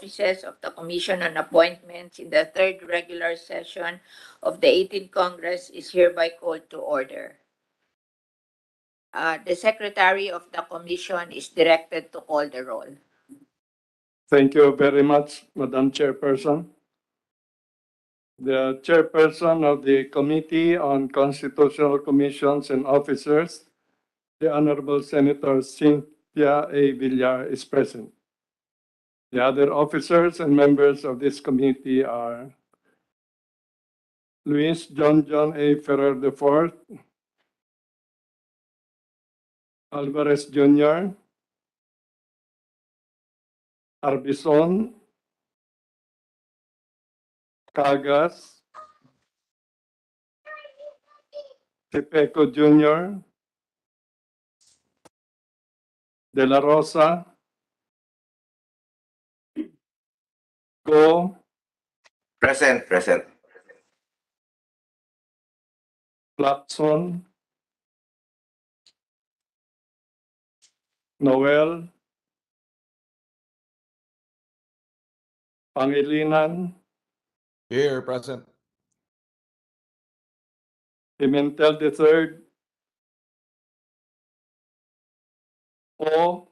offices of the Commission on Appointments in the third regular session of the 18th Congress is hereby called to order. The Secretary of the Commission is directed to call the roll. Thank you very much, Madam Chairperson. The Chairperson of the Committee on Constitutional Commissions and Officers, the Honorable Senator Cynthia A. Villar, is present. The other officers and members of this committee are Luis John A. Ferrer IV, Alvarez Jr., Arbison, Cagas, Tepeco Jr., De La Rosa, Go, Present. Lacson, Noel, Pangilinan, Here, present. Pimentel III, O,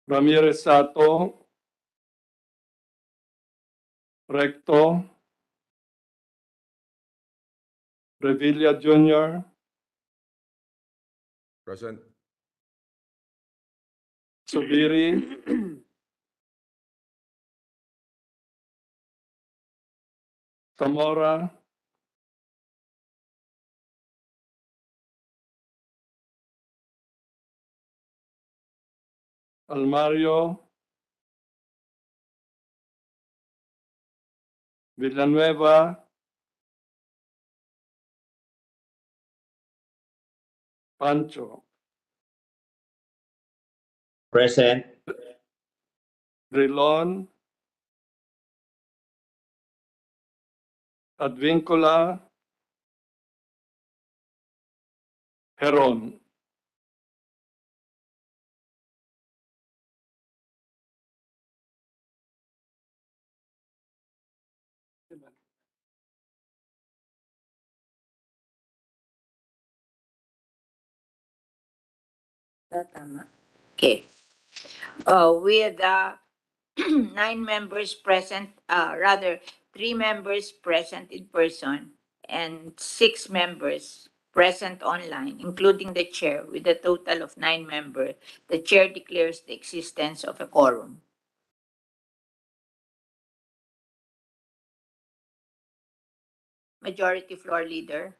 Ramirez Sato, Recto, Revilla Jr., Present. Subiri, Zamora, Almario, Villanueva, Pancho, Present. Drilon, Advincula, Heron. Tama. Okay. With 9 members present, rather 3 members present in person and 6 members present online, including the chair, with a total of 9 members, the chair declares the existence of a quorum. Majority Floor Leader.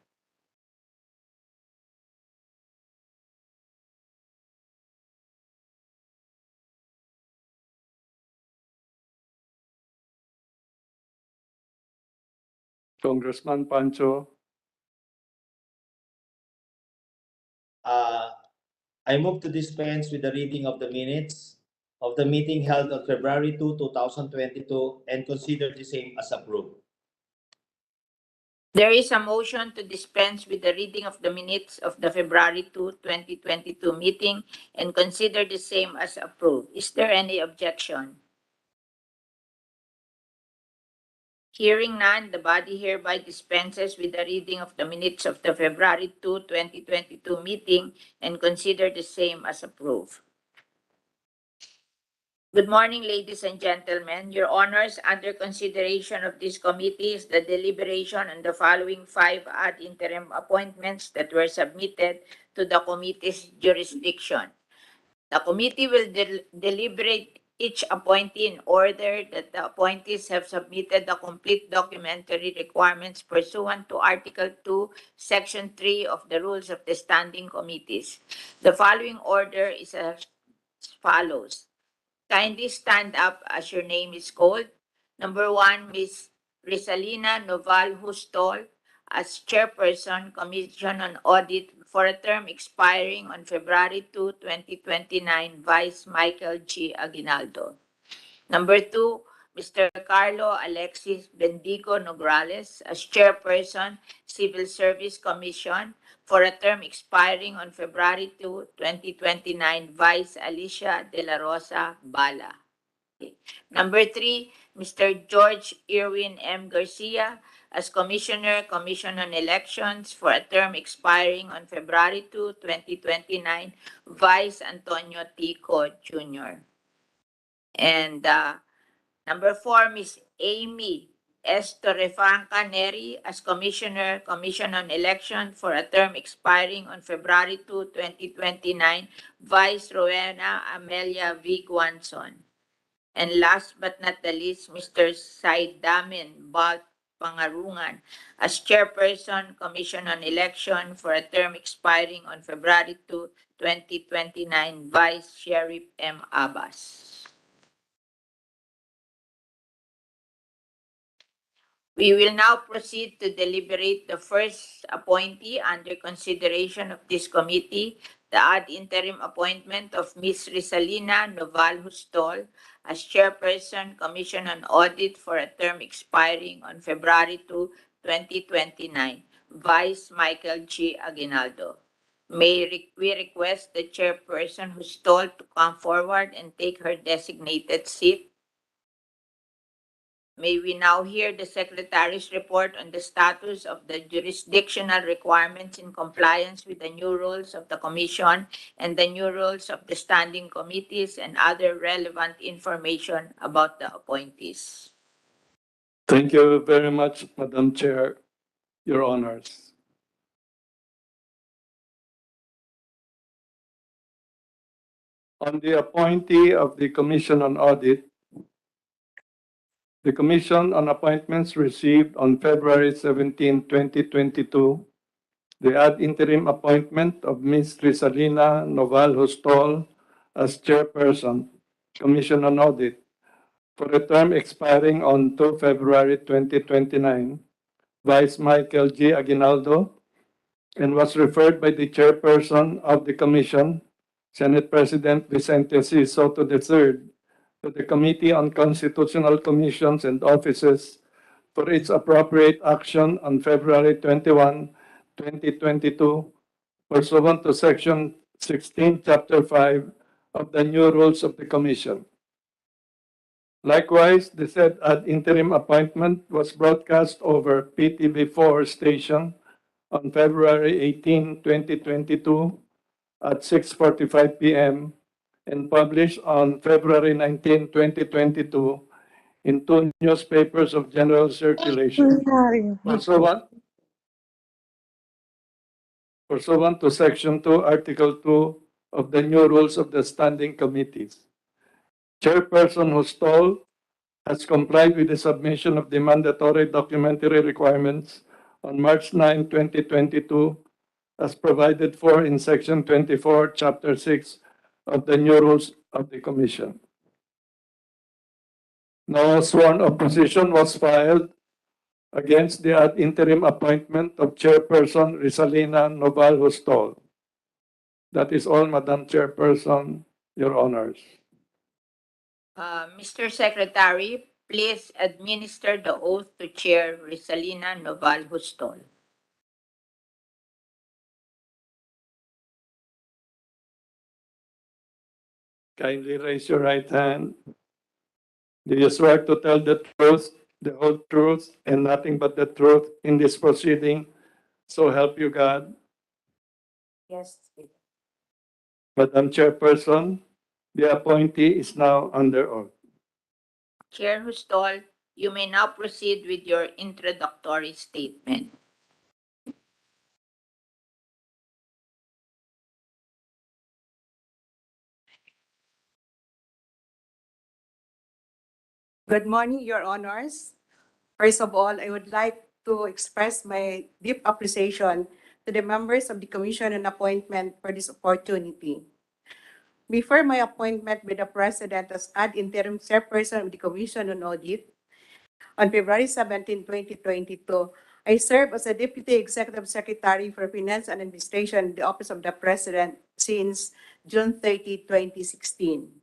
Congressman Pancho, I move to dispense with the reading of the minutes of the meeting held on February 2, 2022 and consider the same as approved. There is a motion to dispense with the reading of the minutes of the February 2, 2022 meeting and consider the same as approved. Is there any objection? Hearing none, the body hereby dispenses with the reading of the minutes of the February 2, 2022 meeting and consider the same as approved. Good morning, ladies and gentlemen. Your honors, under consideration of this committee is the deliberation on the following 5 ad interim appointments that were submitted to the committee's jurisdiction. The committee will deliberate each appointee in order that the appointees have submitted the complete documentary requirements pursuant to Article 2, Section 3 of the Rules of the Standing Committees. The following order is as follows. Kindly stand up as your name is called. Number 1, Ms. Rizalina Noval Hustol as Chairperson, Commission on Audit for a term expiring on February 2, 2029, Vice Michael G. Aguinaldo. Number 2, Mr. Carlo Alexis Bendigo Nograles as Chairperson, Civil Service Commission for a term expiring on February 2, 2029, Vice Alicia De La Rosa Bala. Number 3, Mr. George Irwin M. Garcia as Commissioner, Commission on Elections for a term expiring on February 2, 2029, Vice Antonio T. Co. Jr. And number 4, Ms. Amy S. Torrefranca Neri as Commissioner, Commission on Election for a term expiring on February 2, 2029, Vice Rowena Amelia V. Guanzon. And last but not the least, Mr. Saidamin Balt Pangarungan as Chairperson, Commission on Election for a term expiring on February 2, 2029, Vice Sheriff M. Abbas. We will now proceed to deliberate the first appointee under consideration of this committee, the ad interim appointment of Ms. Risalina Noval Hustol as Chairperson, Commission on Audit for a term expiring on February 2, 2029, Vice Michael G. Aguinaldo. We request the Chairperson Hustol to come forward and take her designated seat. May we now hear the Secretary's report on the status of the jurisdictional requirements in compliance with the new rules of the Commission and the new rules of the standing committees and other relevant information about the appointees. Thank you very much, Madam Chair, Your Honors. On the appointee of the Commission on Audit, the Commission on Appointments received on February 17, 2022, the ad interim appointment of Ms. Risalina Noval Hustol as Chairperson, Commission on Audit, for a term expiring on 2 February 2029, Vice Michael G. Aguinaldo, and was referred by the Chairperson of the Commission, Senate President Vicente C. Soto III, to the Committee on Constitutional Commissions and Offices for its appropriate action on February 21, 2022, pursuant to Section 16, Chapter 5 of the new rules of the Commission. Likewise, the said ad interim appointment was broadcast over PTV4 station on February 18, 2022 at 6:45 p.m. and published on February 19, 2022 in two newspapers of general circulation. Pursuant to Section 2, Article 2 of the new rules of the standing committees. Chairperson Hustol has complied with the submission of the mandatory documentary requirements on March 9, 2022, as provided for in Section 24, Chapter 6 of the new rules of the Commission. No sworn opposition was filed against the ad interim appointment of Chairperson Risalina Noval Hustol. That is all, Madam Chairperson, Your Honors. Mr. Secretary, please administer the oath to Chair Risalina Noval Hustol. Kindly raise your right hand. Do you swear to tell the truth, the whole truth, and nothing but the truth in this proceeding? So help you God. Yes. Madam Chairperson, the appointee is now under oath. Chair Hustol, you may now proceed with your introductory statement. Good morning, Your Honors. First of all, I would like to express my deep appreciation to the members of the Commission on Appointment for this opportunity. Before my appointment with the President as ad interim chairperson of the Commission on Audit on February 17, 2022, I served as a Deputy Executive Secretary for Finance and Administration in the Office of the President since June 30, 2016.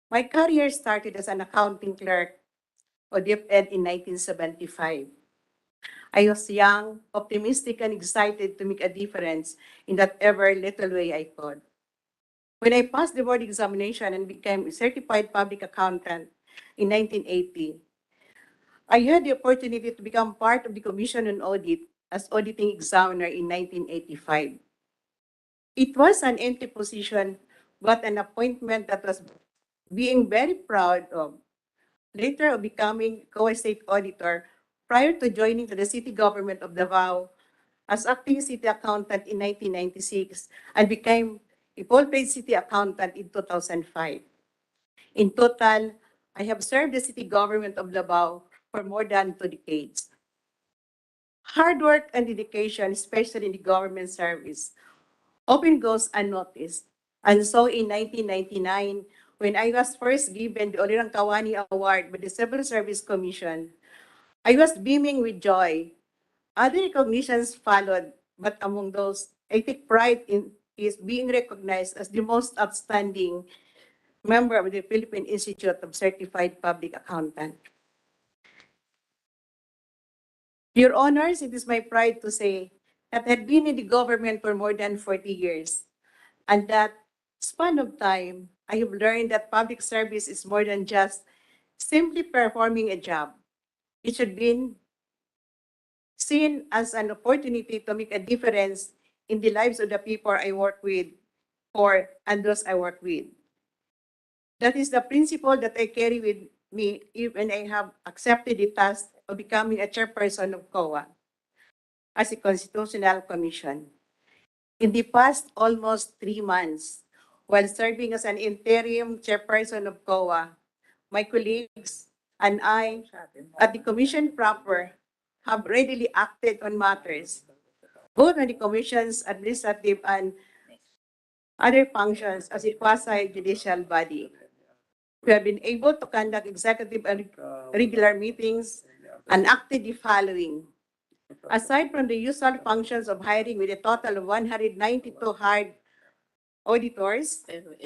My career started as an accounting clerk or DepEd in 1975. I was young, optimistic, and excited to make a difference in that ever little way I could. When I passed the board examination and became a certified public accountant in 1980, I had the opportunity to become part of the Commission on Audit as auditing examiner in 1985. It was an empty position, but an appointment that was being very proud of. Later of becoming co-state auditor prior to joining the city government of Davao as acting city accountant in 1996 and became a full-paid city accountant in 2005. In total, I have served the city government of Davao for more than 2 decades. Hard work and dedication, especially in the government service, often goes unnoticed. And so in 1999, when I was first given the Olirang Kawani Award by the Civil Service Commission, I was beaming with joy. Other recognitions followed, but among those, I take pride in is being recognized as the most outstanding member of the Philippine Institute of Certified Public Accountant. Your Honors, it is my pride to say that I had been in the government for more than 40 years, and that span of time, I have learned that public service is more than just simply performing a job. It should be seen as an opportunity to make a difference in the lives of the people I work with and those I work with. That is the principle that I carry with me even I have accepted the task of becoming a chairperson of COA as a constitutional commission. In the past almost 3 months, while serving as an interim chairperson of COA, my colleagues and I at the commission proper have readily acted on matters, both on the commission's administrative and other functions as a quasi-judicial body. We have been able to conduct executive and regular meetings and acted the following. Aside from the usual functions of hiring with a total of 192 hired auditors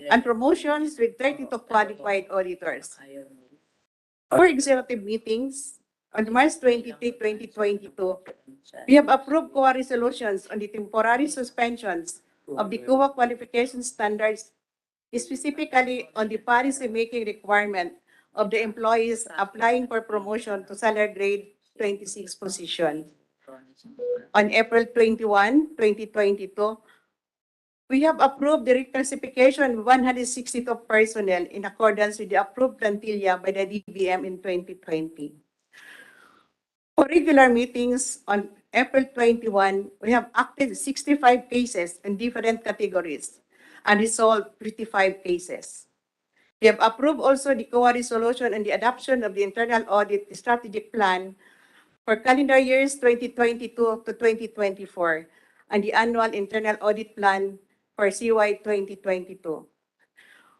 and promotions with 32 qualified auditors. For executive meetings, on March 23, 2022, we have approved COA resolutions on the temporary suspensions of the COA qualification standards, specifically on the policy-making requirement of the employees applying for promotion to salary grade 26 position. On April 21, 2022, we have approved the reclassification of 162 personnel in accordance with the approved plantilla by the DBM in 2020. For regular meetings on April 21, we have acted 65 cases in different categories and resolved 55 cases. We have approved also the COA resolution and the adoption of the internal audit strategic plan for calendar years 2022 to 2024 and the annual internal audit plan for CY 2022.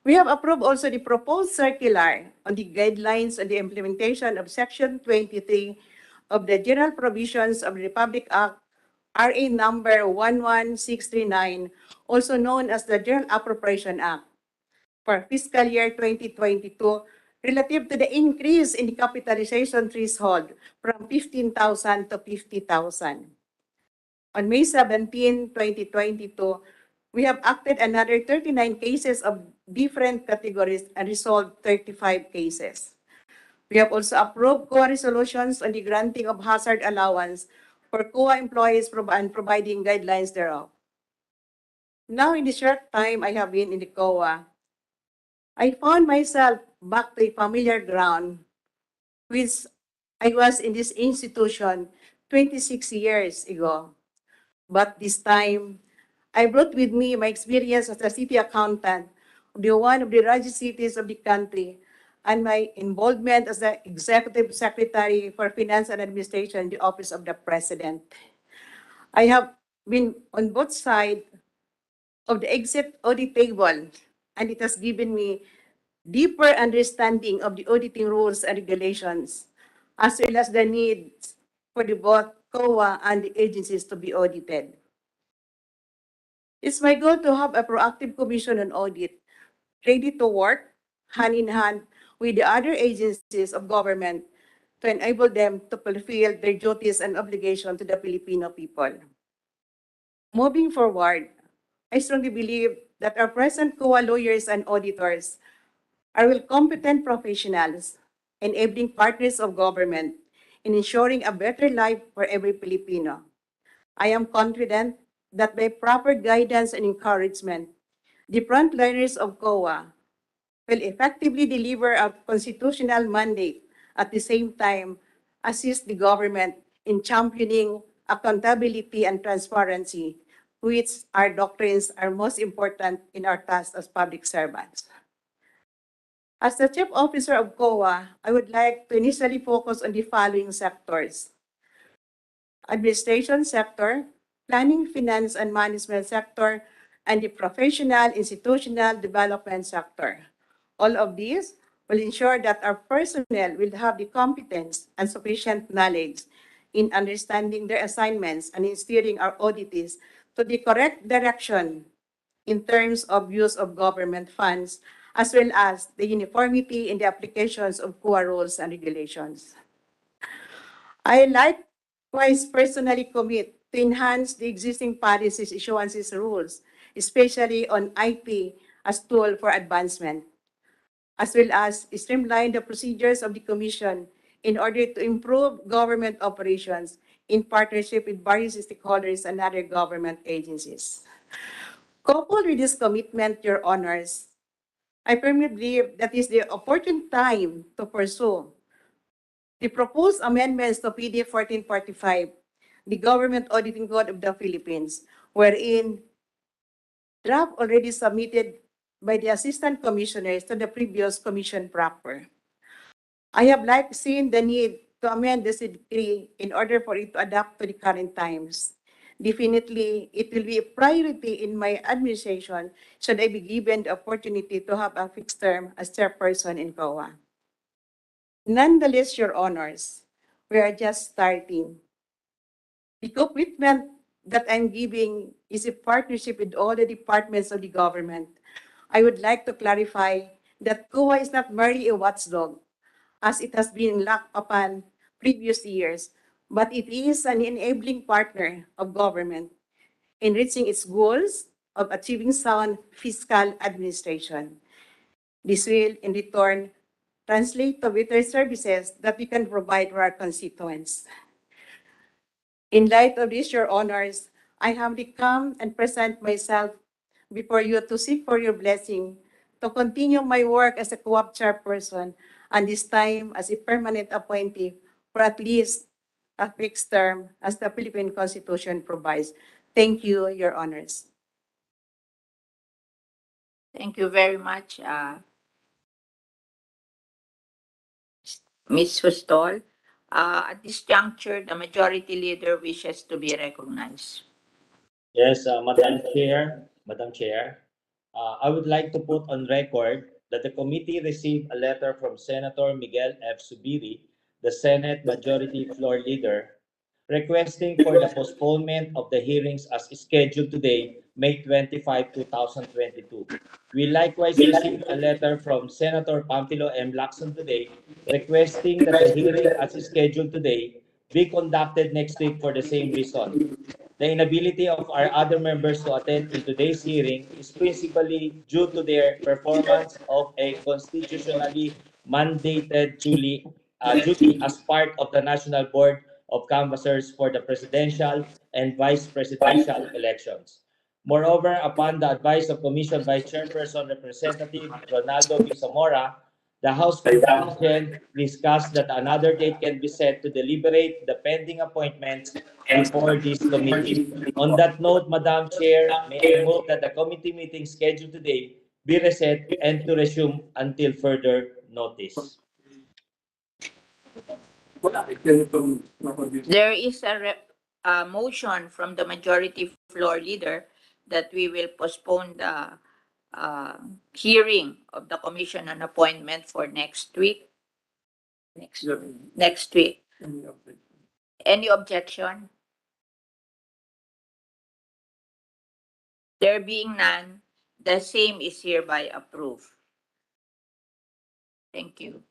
We have approved also the proposed circular on the guidelines on the implementation of Section 23 of the General Provisions of the Republic Act, RA number 11639, also known as the General Appropriation Act, for fiscal year 2022 relative to the increase in the capitalization threshold from 15,000 to 50,000. On May 17, 2022, we have acted another 39 cases of different categories and resolved 35 cases. We have also approved COA resolutions on the granting of hazard allowance for COA employees and providing guidelines thereof. Now, in the short time I have been in the COA, I found myself back to a familiar ground, which I was in this institution 26 years ago. But this time, I brought with me my experience as a city accountant of one of the largest cities of the country and my involvement as the Executive Secretary for Finance and Administration in the Office of the President. I have been on both sides of the exit audit table, and it has given me deeper understanding of the auditing rules and regulations, as well as the needs for the both COA and the agencies to be audited. It's my goal to have a proactive commission on audit, ready to work, hand in hand with the other agencies of government to enable them to fulfill their duties and obligations to the Filipino people. Moving forward, I strongly believe that our present COA lawyers and auditors are well competent professionals, enabling partners of government in ensuring a better life for every Filipino. I am confident that by proper guidance and encouragement, the frontliners of COA will effectively deliver a constitutional mandate at the same time assist the government in championing accountability and transparency, which our doctrines are most important in our task as public servants. As the Chief Officer of COA, I would like to initially focus on the following sectors: administration sector, planning, finance, and management sector, and the professional institutional development sector. All of these will ensure that our personnel will have the competence and sufficient knowledge in understanding their assignments and in steering our auditees to the correct direction in terms of use of government funds, as well as the uniformity in the applications of COA rules and regulations. I likewise personally commit to enhance the existing policies, issuances rules, especially on IT as tool for advancement, as well as streamline the procedures of the Commission in order to improve government operations in partnership with various stakeholders and other government agencies. Coupled with this commitment, Your Honors, I firmly believe that is the opportune time to pursue the proposed amendments to PD 1445, the Government Auditing Code of the Philippines, wherein draft already submitted by the Assistant Commissioners to the previous Commission proper. I have seen the need to amend this decree in order for it to adapt to the current times. Definitely, it will be a priority in my administration should I be given the opportunity to have a fixed term as chairperson in COA. Nonetheless, Your Honors, we are just starting. The commitment that I'm giving is a partnership with all the departments of the government. I would like to clarify that COA is not merely a watchdog, as it has been locked upon previous years, but it is an enabling partner of government in reaching its goals of achieving sound fiscal administration. This will, in return, translate to better services that we can provide to our constituents. In light of this, Your Honors, I humbly come and present myself before you to seek for your blessing to continue my work as a co-op chairperson and this time as a permanent appointee for at least a fixed term as the Philippine Constitution provides. Thank you, Your Honors. Thank you very much, Ms. Hustol. At this juncture, the majority leader wishes to be recognized. Yes, Madam Chair, I would like to put on record that the committee received a letter from Senator Miguel F. Subiri, the Senate Majority Floor Leader, requesting for the postponement of the hearings as scheduled today, May 25, 2022. We likewise received a letter from Senator Pampilo M. Lacson today, requesting that the hearing as scheduled today be conducted next week for the same reason. The inability of our other members to attend in today's hearing is principally due to their performance of a constitutionally mandated duty as part of the National Board of Canvassers for the presidential and vice presidential elections. Moreover, upon the advice of Commission Vice Chairperson Representative Ronaldo B. Zamora, the House Commission discussed that another date can be set to deliberate the pending appointments before this committee. On that note, Madam Chair, may I move that the committee meeting scheduled today be reset and to resume until further notice. There is a motion from the majority floor leader that we will postpone the hearing of the commission on appointment for next week. Next week. Any objection? There being none, the same is hereby approved. Thank you.